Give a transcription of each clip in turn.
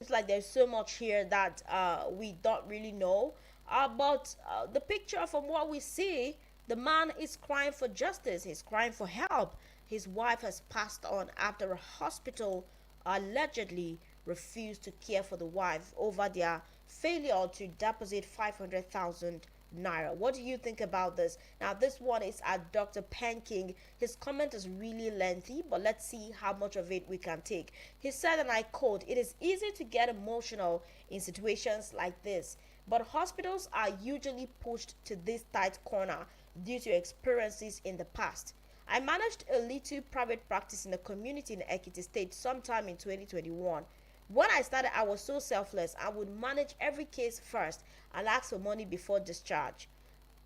It's like there's so much here that we don't really know. But the picture, from what we see, the man is crying for justice. He's crying for help. His wife has passed on after a hospital allegedly refused to care for the wife over their failure to deposit 500,000 naira. What do you think about this? Now, this one is at Dr. Panking. His comment is really lengthy, but let's see how much of it we can take. He said, and I quote, "It is easy to get emotional in situations like this, but hospitals are usually pushed to this tight corner due to experiences in the past. I managed a little private practice in a community in Ekiti State sometime in 2021. When I started, I was so selfless. I would manage every case first and ask for money before discharge.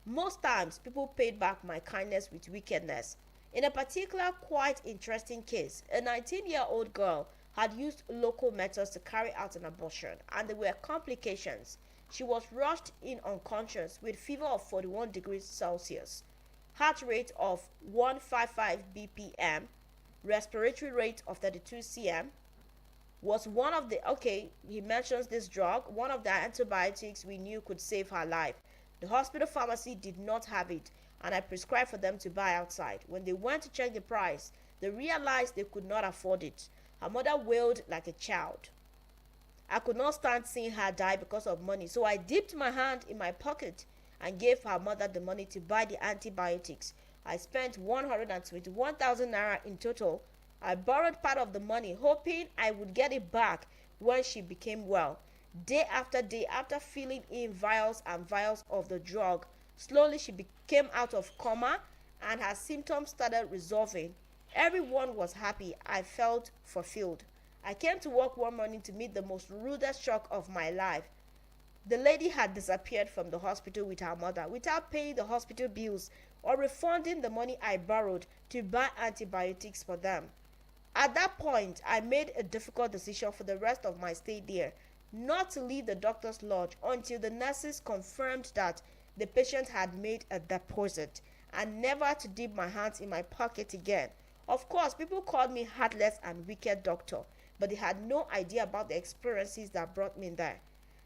Most times, people paid back my kindness with wickedness. In a particular quite interesting case, a 19-year-old girl had used local methods to carry out an abortion, and there were complications. She was rushed in unconscious with fever of 41 degrees Celsius, heart rate of 155 bpm, respiratory rate of 32 cm, was one of the, okay, he mentions this drug, one of the antibiotics we knew could save her life. The hospital pharmacy did not have it, and I prescribed for them to buy outside. When they went to check the price, they realized they could not afford it. Her mother wailed like a child. I could not stand seeing her die because of money, so I dipped my hand in my pocket and gave her mother the money to buy the antibiotics. I spent 121,000 naira in total. I borrowed part of the money, hoping I would get it back when she became well. Day after day, after filling in vials and vials of the drug, slowly she came out of coma and her symptoms started resolving. Everyone was happy. I felt fulfilled. I came to work one morning to meet the most rudest shock of my life. The lady had disappeared from the hospital with her mother without paying the hospital bills or refunding the money I borrowed to buy antibiotics for them. At that point, I made a difficult decision for the rest of my stay there, not to leave the doctor's lodge until the nurses confirmed that the patient had made a deposit, and never to dip my hands in my pocket again. Of course, people called me heartless and wicked doctor, but they had no idea about the experiences that brought me there.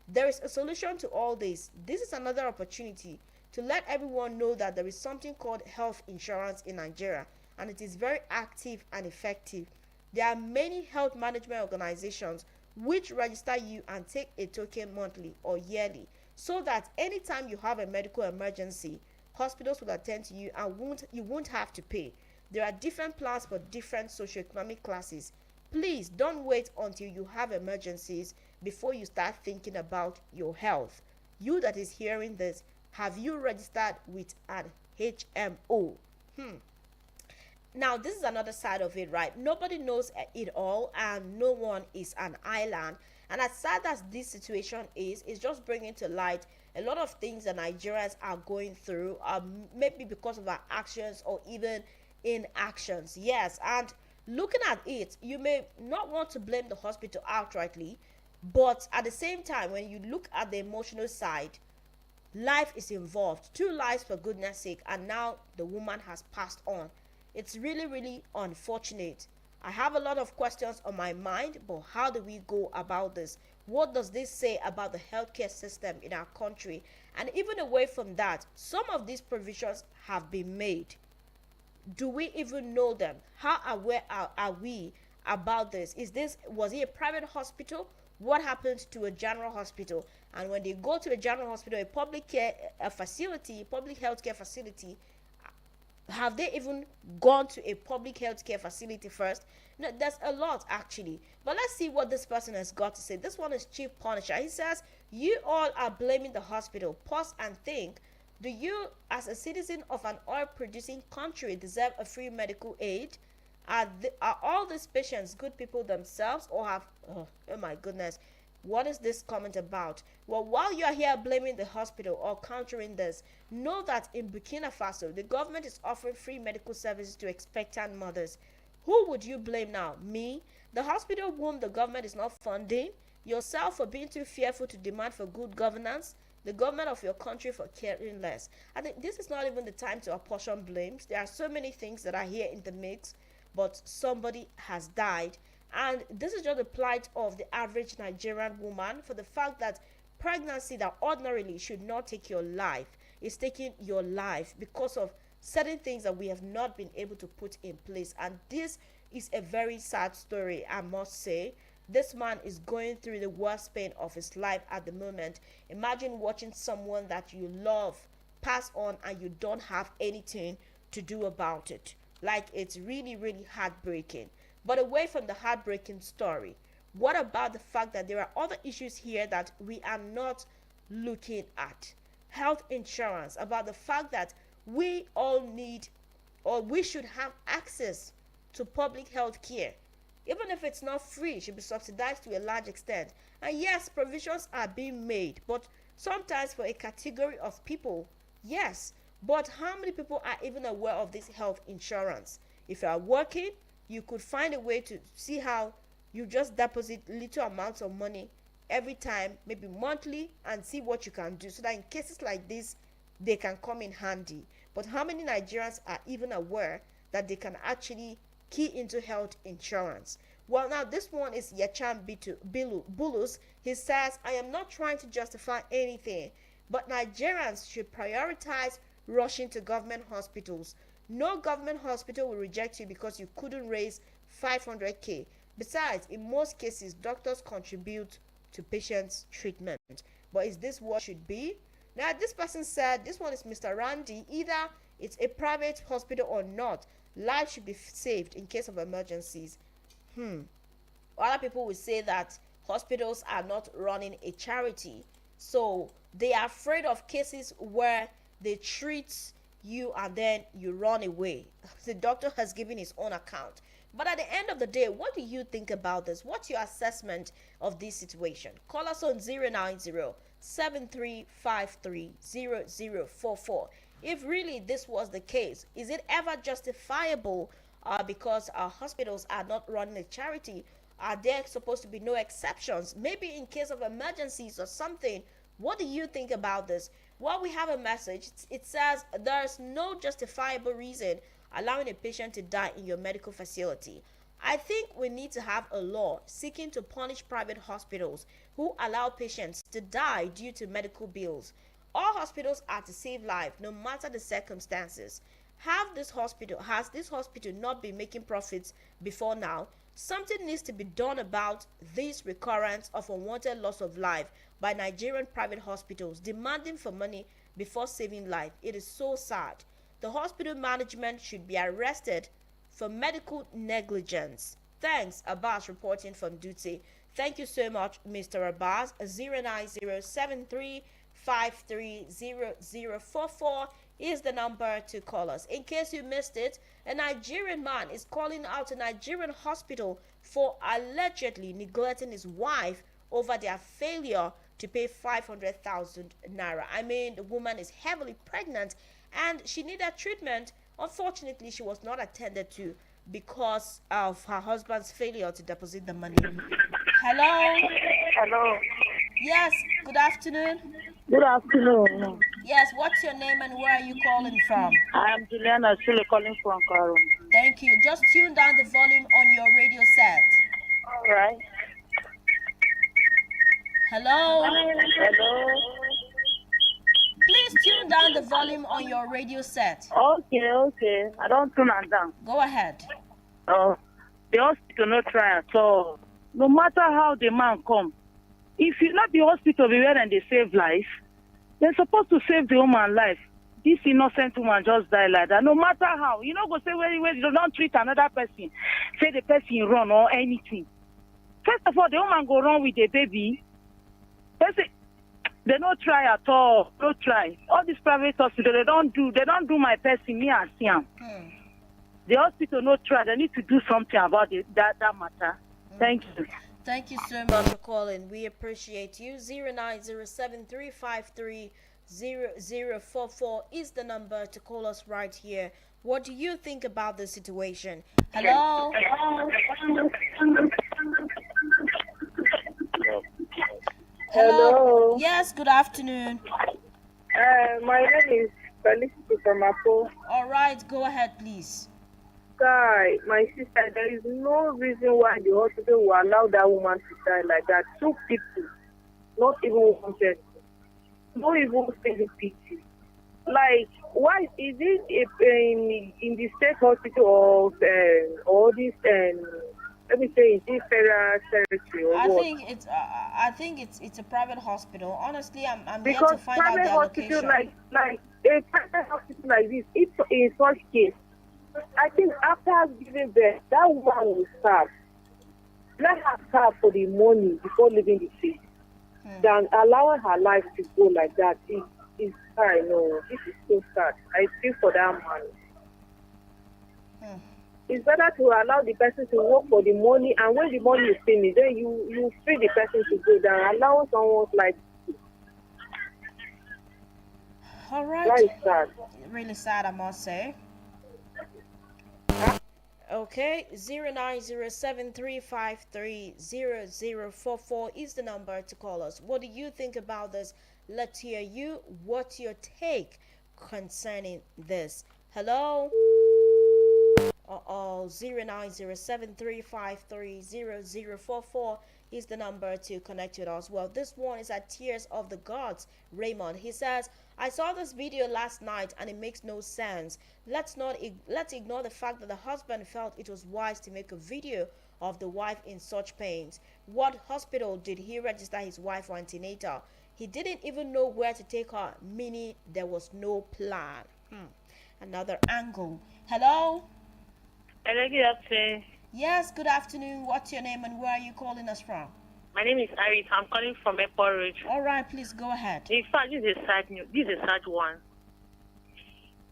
There is a solution to all this. This is another opportunity to let everyone know that there is something called health insurance in Nigeria, and it is very active and effective. There are many health management organizations which register you and take a token monthly or yearly, so that anytime you have a medical emergency, hospitals will attend to you and you won't have to pay. There are different plans for different socioeconomic classes. Please don't wait until you have emergencies before you start thinking about your health. You that is hearing this, have you registered with an HMO? Now, this is another side of it, right? Nobody knows it all, and no one is an island. And as sad as this situation is, it's just bringing to light a lot of things that Nigerians are going through, maybe because of our actions or even inactions. Yes, and looking at it, you may not want to blame the hospital outrightly, but at the same time, when you look at the emotional side, life is involved. Two lives, for goodness sake, and now the woman has passed on. It's really, really unfortunate. I have a lot of questions on my mind, but how do we go about this? What does this say about the healthcare system in our country? And even away from that, some of these provisions have been made. Do we even know them? How aware are we about this? Was it a private hospital? What happened to a general hospital? And when they go to a general hospital, a public care a facility, public healthcare facility, have they even gone to a public healthcare facility first? No, there's a lot actually. But let's see what this person has got to say. This one is Chief Punisher. He says, "You all are blaming the hospital. Pause and think. Do you, as a citizen of an oil producing country, deserve a free medical aid? Are all these patients good people themselves, or have, oh my goodness, what is this comment about? Well, while you are here blaming the hospital or countering this, know that in Burkina Faso, the government is offering free medical services to expectant mothers. Who would you blame now? Me? The hospital whom the government is not funding? Yourself for being too fearful to demand for good governance? The government of your country for caring less?" I think this is not even the time to apportion blames. There are so many things that are here in the mix, but somebody has died, And this is just the plight of the average Nigerian woman, for the fact that pregnancy that ordinarily should not take your life is taking your life because of certain things that we have not been able to put in place. And this is a very sad story, I must say. This man is going through the worst pain of his life at the moment. Imagine watching someone that you love pass on and you don't have anything to do about it. Like, it's really, really heartbreaking. But away from the heartbreaking story, what about the fact that there are other issues here that we are not looking at? Health insurance, about the fact that we all need, or we should have access to public health care. Even if it's not free, it should be subsidized to a large extent. And yes, provisions are being made, but sometimes for a category of people, yes. But how many people are even aware of this health insurance? If you are working, you could find a way to see how you just deposit little amounts of money every time, maybe monthly, and see what you can do so that in cases like this, they can come in handy. But how many Nigerians are even aware that they can actually key into health insurance? Well, now this one is Yacham Bulus. He says, I am not trying to justify anything, but Nigerians should prioritize rushing to government hospitals. No government hospital will reject you because you couldn't raise 500k. Besides, in most cases, doctors contribute to patients' treatment. But is this what should be? Now, this person said, this one is Mr. Randy, either it's a private hospital or not, lives should be saved in case of emergencies. Other people will say that hospitals are not running a charity, so they are afraid of cases where they treat you and then you run away. The doctor has given his own account. But at the end of the day, what do you think about this? What's your assessment of this situation? Call us on 090-7353-0044. If really this was the case, is it ever justifiable because our hospitals are not running a charity? Are there supposed to be no exceptions? Maybe in case of emergencies or something. What do you think about this? Well, we have a message. It says there's no justifiable reason allowing a patient to die in your medical facility. I think we need to have a law seeking to punish private hospitals who allow patients to die due to medical bills. All hospitals are to save life, no matter the circumstances. Has this hospital not been making profits before now? Something needs to be done about this recurrence of unwanted loss of life by Nigerian private hospitals demanding for money before saving life. It is so sad. The hospital management should be arrested for medical negligence. Thanks, Abbas reporting from duty. Thank you so much, Mr. Abbas. 09073530044 is the number to call us. In case you missed it, a Nigerian man is calling out a Nigerian hospital for allegedly neglecting his wife over their failure to pay 500,000 naira. I mean, the woman is heavily pregnant and she needed treatment. Unfortunately, she was not attended to because of her husband's failure to deposit the money. Hello? Hello. Yes, good afternoon. Good afternoon. Yes, what's your name and where are you calling from? I am Juliana Sule calling from Karo. Thank you. Just tune down the volume on your radio set. All right. Hello? Hello. Please tune down the volume on your radio set. Okay. I don't tune am down. Go ahead. The hospital no try at all. No matter how the man come, if you not the hospital be where and they save life, they're supposed to save the woman life. This innocent woman just died like that. No matter how, you know, go say where you don't treat another person, say the person run or anything. First of all, the woman go run with the baby. They don't try at all. Don't try. All these private hospitals, they don't do my person, me and Siam. The hospital no try. They need to do something about that matter. Thank you. Thank you so much for calling. We appreciate you. 09073530044 is the number to call us right here. What do you think about the situation? Hello? Hello. Yes, good afternoon. My name is Felicity from Apo. All right, go ahead, please. Guy, my sister, there is no reason why the hospital will allow that woman to die like that. Two people, not even one person, not even single pity. Like, why is it in the state hospital of all this? Let me say, is this federal territory or I what? think it's it's a private hospital. Honestly, I'm yet Because to find out private their hospital location. like a private hospital like this, if in such case, I think after giving birth, that woman will starve. Let her starve for the money before leaving the city. Than allowing her life to go like that is I know this is so sad. I feel for that man. It's better to allow the person to work for the money, and when the money is finished, then you free the person to go than allow someone like All right. that is sad. Really sad, I must say. Okay, 090735300044 is the number to call us. What do you think about this? Let's hear you. What's your take concerning this? Hello? 090735300044 is the number to connect with us. Well, this one is at Tears of the Gods. Raymond, he says, I saw this video last night and it makes no sense. Let's ignore the fact that the husband felt it was wise to make a video of the wife in such pains. What hospital did he register his wife for antenatal? He didn't even know where to take her, meaning there was no plan. Another angle. Hello? Hello, good afternoon. Yes, good afternoon. What's your name and where are you calling us from? My name is Iris. I'm calling from Airport Road. All right, please go ahead. In fact, this is a sad news. This is a sad one.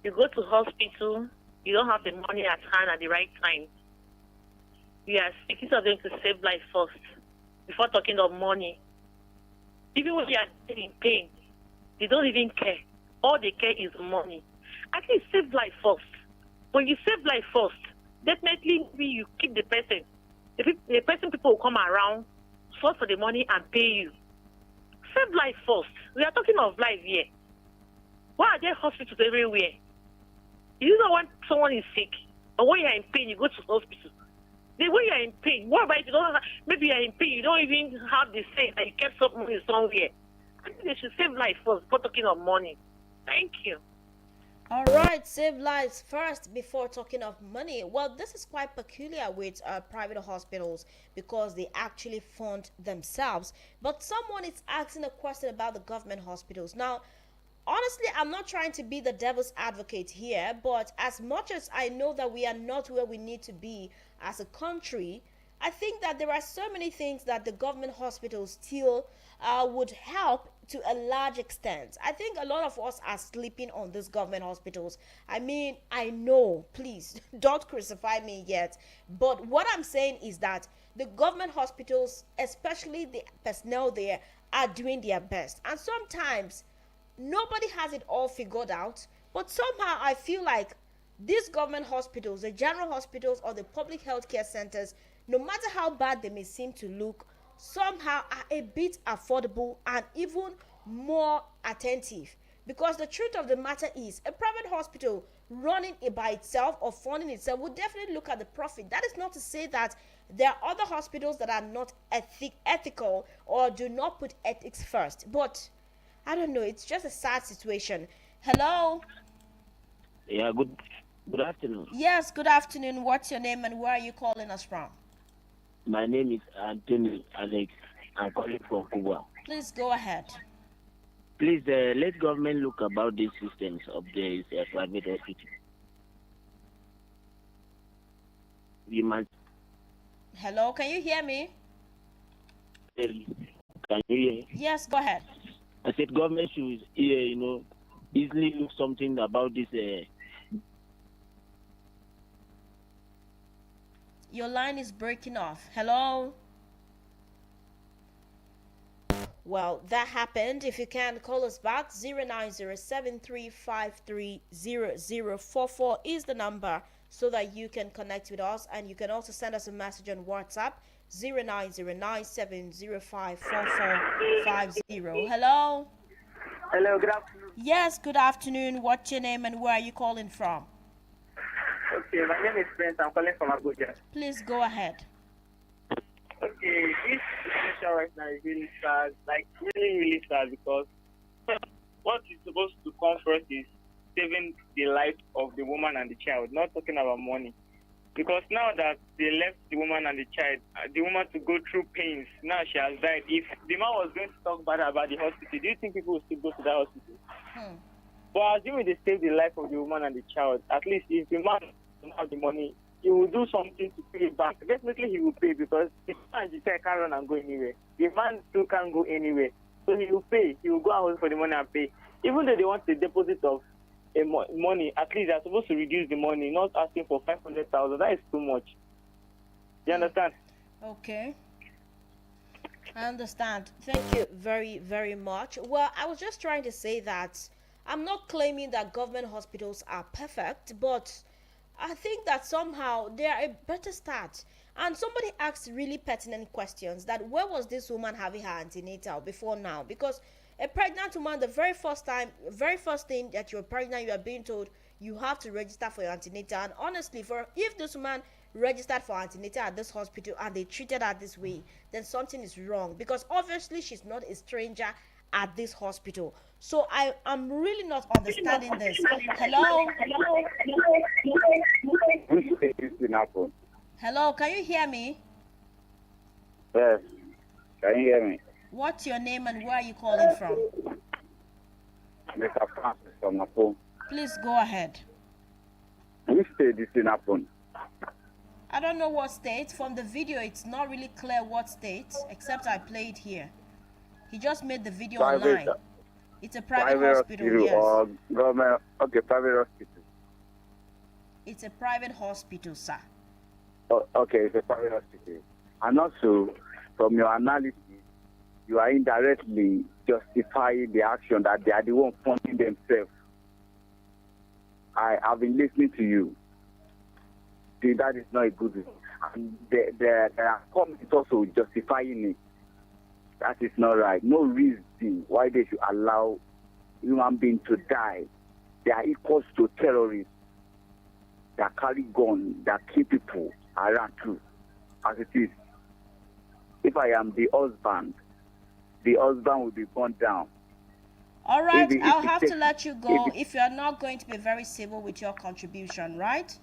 You go to hospital, you don't have the money at hand at the right time. You are sick. Instead of them to save life first before talking of money. Even when you are in pain, they don't even care. All they care is money. At least save life first. When you save life first, definitely you keep the person. The person people will come around, source for the money and pay you. Save life first. We are talking of life here. Why are there hospitals everywhere? You know when someone is sick or when you are in pain, you go to hospital. The way you are in pain, what about if you don't have, maybe you are in pain, you don't even have the sense that you kept some money somewhere. I think they should save life first before talking of money. Thank you. All right, save lives first before talking of money. Well, this is quite peculiar with private hospitals because they actually fund themselves. But someone is asking a question about the government hospitals. Now, honestly, I'm not trying to be the devil's advocate here, but as much as I know that we are not where we need to be as a country, I think that there are so many things that the government hospitals still would help to a large extent. I think a lot of us are sleeping on these government hospitals. I mean, I know, please don't crucify me yet, but what I'm saying is that the government hospitals, especially the personnel there, are doing their best. And sometimes nobody has it all figured out, but somehow I feel like these government hospitals, the general hospitals or the public healthcare centers, no matter how bad they may seem to look, somehow are a bit affordable and even more attentive. Because the truth of the matter is, a private hospital running it by itself or funding itself would definitely look at the profit. That is not to say that there are other hospitals that are not ethical or do not put ethics first. But I don't know, it's just a sad situation. Hello? Yeah, good afternoon. Yes, good afternoon. What's your name and where are you calling us from? My name is Anthony Alex. I'm calling from Cuba. Please go ahead. Please let government look about these systems of the private hospital. We must. Hello, can you hear me? Can you hear? Yes, go ahead. I said government should, easily look something about this. Your line is breaking off. Hello? Well, that happened. If you can, call us back. 090735300044 is the number so that you can connect with us. And you can also send us a message on WhatsApp. 0909705450. Hello? Hello, good afternoon. Yes, good afternoon. What's your name and where are you calling from? Okay, my name is Prince. I'm calling from Abuja. Please go ahead. Okay, this situation right now is really sad. Like, really, really sad because what is supposed to come first is saving the life of the woman and the child, not talking about money. Because now that they left the woman and the woman to go through pains, now she has died. If the man was going to talk bad about the hospital, do you think people will still go to that hospital? But assuming they save the life of the woman and the child, at least if the man doesn't have the money, he will do something to pay it back. Definitely he will pay because the man and the child can't run and go anywhere. The man still can't go anywhere. So he will pay. He will go out for the money and pay. Even though they want the deposit of money, at least they're supposed to reduce the money, not asking for 500,000. That is too much. You understand? Okay. I understand. Thank you very, very much. Well, I was just trying to say that I'm not claiming that government hospitals are perfect, but I think that somehow they are a better start. And somebody asked really pertinent questions that where was this woman having her antenatal before now? Because a pregnant woman, the very first thing that you're pregnant, you are being told you have to register for your antenatal. And honestly, if this woman registered for antenatal at this hospital and they treated her this way, then something is wrong, because obviously she's not a stranger at this hospital. So I'm really not understanding this. Hello? Hello, can you hear me? Yes. Can you hear me? What's your name and where are you calling from? Mr. Francis from my phone. Please go ahead. Which state this thing happened? I don't know what state. From the video, it's not really clear what state, except I played here. He just made the video online. It's a private hospital, yes. Or government? Okay, private hospital. It's a private hospital, sir. Oh, okay, it's a private hospital. And also, from your analysis, you are indirectly justifying the action that they are the one funding themselves. I have been listening to you. See, that is not a good thing. And there are comments also justifying it. That is not right. No reason why they should allow human beings to die. They are equals to terrorists that carry guns, that kill people around too, as it is. If I am the husband will be burned down. All right, I'll have to let you go if you're not going to be very civil with your contribution, right?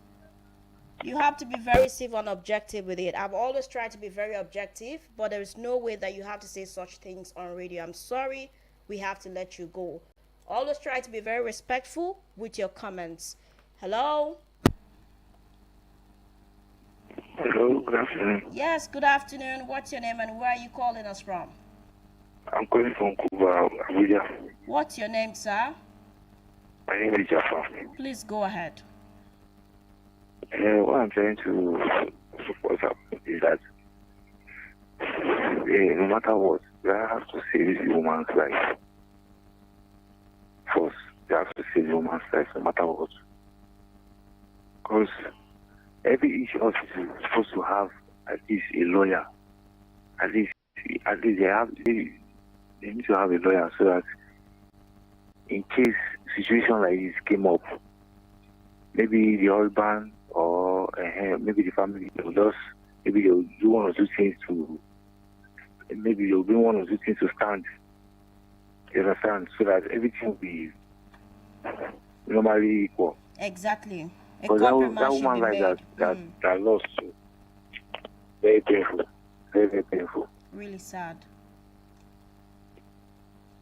You have to be very civil and objective with it. I've always tried to be very objective, but there is no way that you have to say such things on radio. I'm sorry, we have to let you go. Always try to be very respectful with your comments. Hello? Hello, good afternoon. Yes, good afternoon. What's your name and where are you calling us from? I'm calling from Cuba, Abuja. What's your name, sir? My name is Jaffa. Please go ahead. What I'm trying to support is that no matter what, they have to save this woman's life. First, they have to save the woman's life no matter what. Because every each hospital is supposed to have at least a lawyer. At least they need to have a lawyer so that in case situation like this came up, maybe the husband or maybe the family will just maybe they'll do one or two things to stand. You understand? So that everything will be normally equal. Exactly. Because that woman like that lost too. Very painful. Very, very painful. Really sad.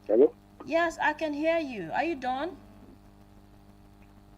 Hello? Yes, I can hear you. Are you done?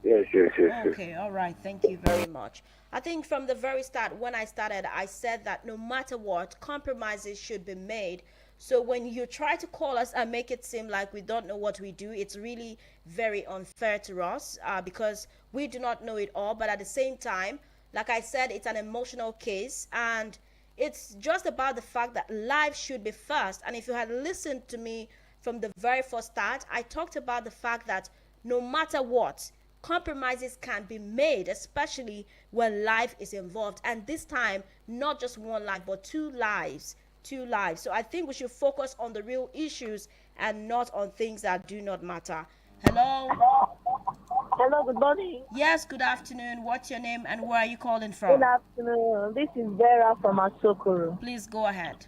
Yes. Okay, all right. Thank you very much. I think from the very start, when I started, I said that no matter what, compromises should be made. So when you try to call us and make it seem like we don't know what we do, it's really very unfair to us because we do not know it all. But at the same time, like I said, it's an emotional case and it's just about the fact that life should be first. And if you had listened to me from the very first start, I talked about the fact that no matter what, compromises can be made, especially when life is involved. And this time, not just one life, but two lives. So I think we should focus on the real issues and not on things that do not matter. Hello? Hello, good morning. Yes, good afternoon. What's your name and where are you calling Good from? afternoon. This is Vera from Asokoro. Please go ahead.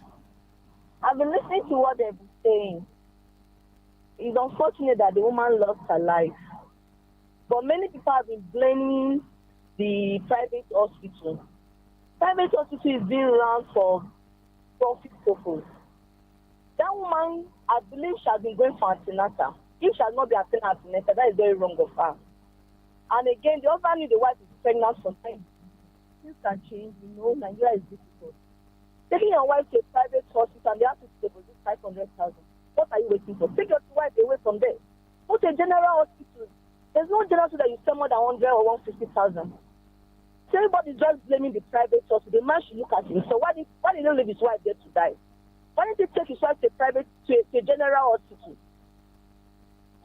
I've been listening to what they've been saying. It's unfortunate that the woman lost her life. But many people have been blaming the private hospital. Private hospital is being run for profit purpose. That woman, I believe she has been going for antenatal. If she has not been attending antenatal, that is very wrong of her. And again, the husband knew the wife is pregnant sometimes. Things can change, Nigeria is difficult. Taking your wife to a private hospital and they have to deposit 500,000. What are you waiting for? Take your wife away from there. Go to a general hospital. There's no general hospital that you spend more than 100 or 150,000. So everybody's just blaming the private hospital. The man should look at him. So why did he not leave his wife there to die? Why didn't he take his wife to a general hospital?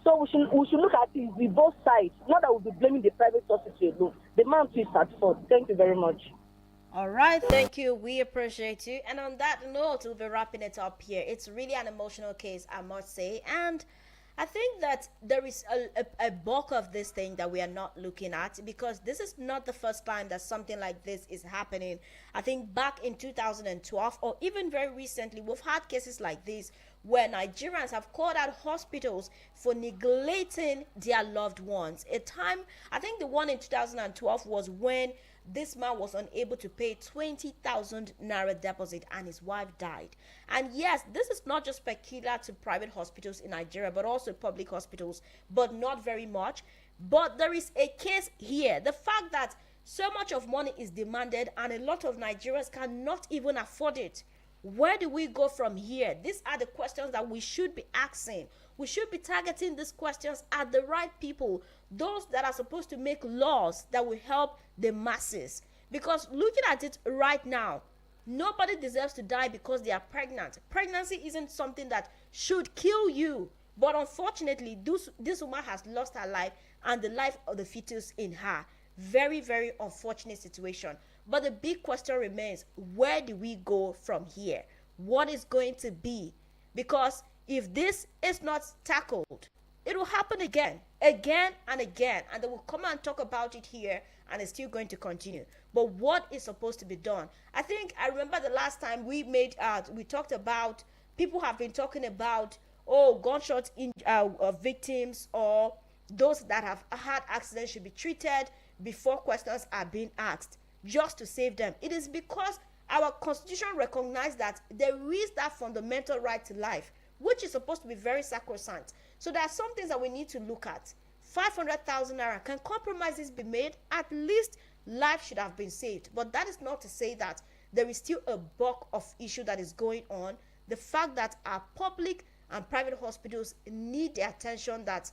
So we should look at it with both sides. Not that we'll be blaming the private hospital alone. The man too is at fault. Thank you very much. All right, thank you. We appreciate you. And on that note, we'll be wrapping it up here. It's really an emotional case, I must say. And I think that there is a bulk of this thing that we are not looking at, because this is not the first time that something like this is happening. I think back in 2012 or even very recently, we've had cases like this where Nigerians have called out hospitals for neglecting their loved ones. A time, I think the one in 2012 was when this man was unable to pay 20,000 naira deposit and his wife died. And yes, this is not just peculiar to private hospitals in Nigeria, but also public hospitals, but not very much. But there is a case here. The fact that so much of money is demanded and a lot of Nigerians cannot even afford it. Where do we go from here? These are the questions that we should be asking. We should be targeting these questions at the right people, those that are supposed to make laws that will help the masses. Because looking at it right now, nobody deserves to die because they are pregnant. Pregnancy isn't something that should kill you. But unfortunately, this woman has lost her life and the life of the fetus in her. Very, very unfortunate situation. But the big question remains, where do we go from here? What is going to be? Because if this is not tackled, it will happen again and again. And they will come and talk about it here and it's still going to continue. But what is supposed to be done? I remember the last time we talked about, people have been talking about, gunshot victims or those that have had accidents should be treated before questions are being asked, just to save them. It is because our constitution recognizes that there is that fundamental right to life, which is supposed to be very sacrosanct. So there are some things that we need to look at. 500,000 naira, can compromises be made? At least life should have been saved. But that is not to say that there is still a bulk of issue that is going on. The fact that our public and private hospitals need the attention that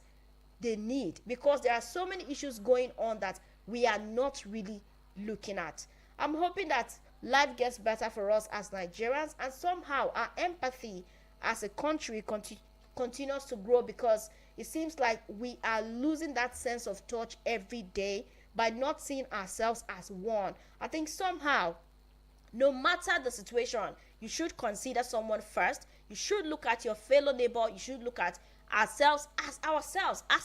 they need, because there are so many issues going on that we are not really looking at. I'm hoping that life gets better for us as Nigerians, and somehow our empathy as a country continues to grow, because it seems like we are losing that sense of touch every day by not seeing ourselves as one. I think somehow, no matter the situation, you should consider someone first. You should look at your fellow neighbor. You should look at ourselves as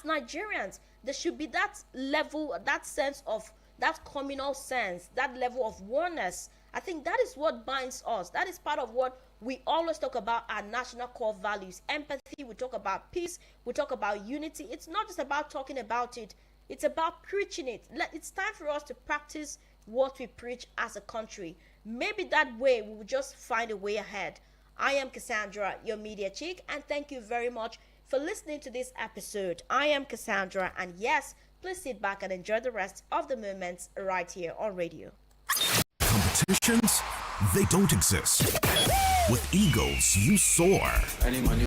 Nigerians. There should be that level, that sense of, that communal sense, that level of oneness. I think that is what binds us. That is part of what we always talk about, our national core values. Empathy, we talk about peace, we talk about unity. It's not just about talking about it, it's about preaching it. It's time for us to practice what we preach as a country. Maybe that way we will just find a way ahead. I am Cassandra, your media chick, and thank you very much for listening to this episode. I am Cassandra, and yes, please sit back and enjoy the rest of the moments right here on radio. Competitions, they don't exist. With Eagles, you soar.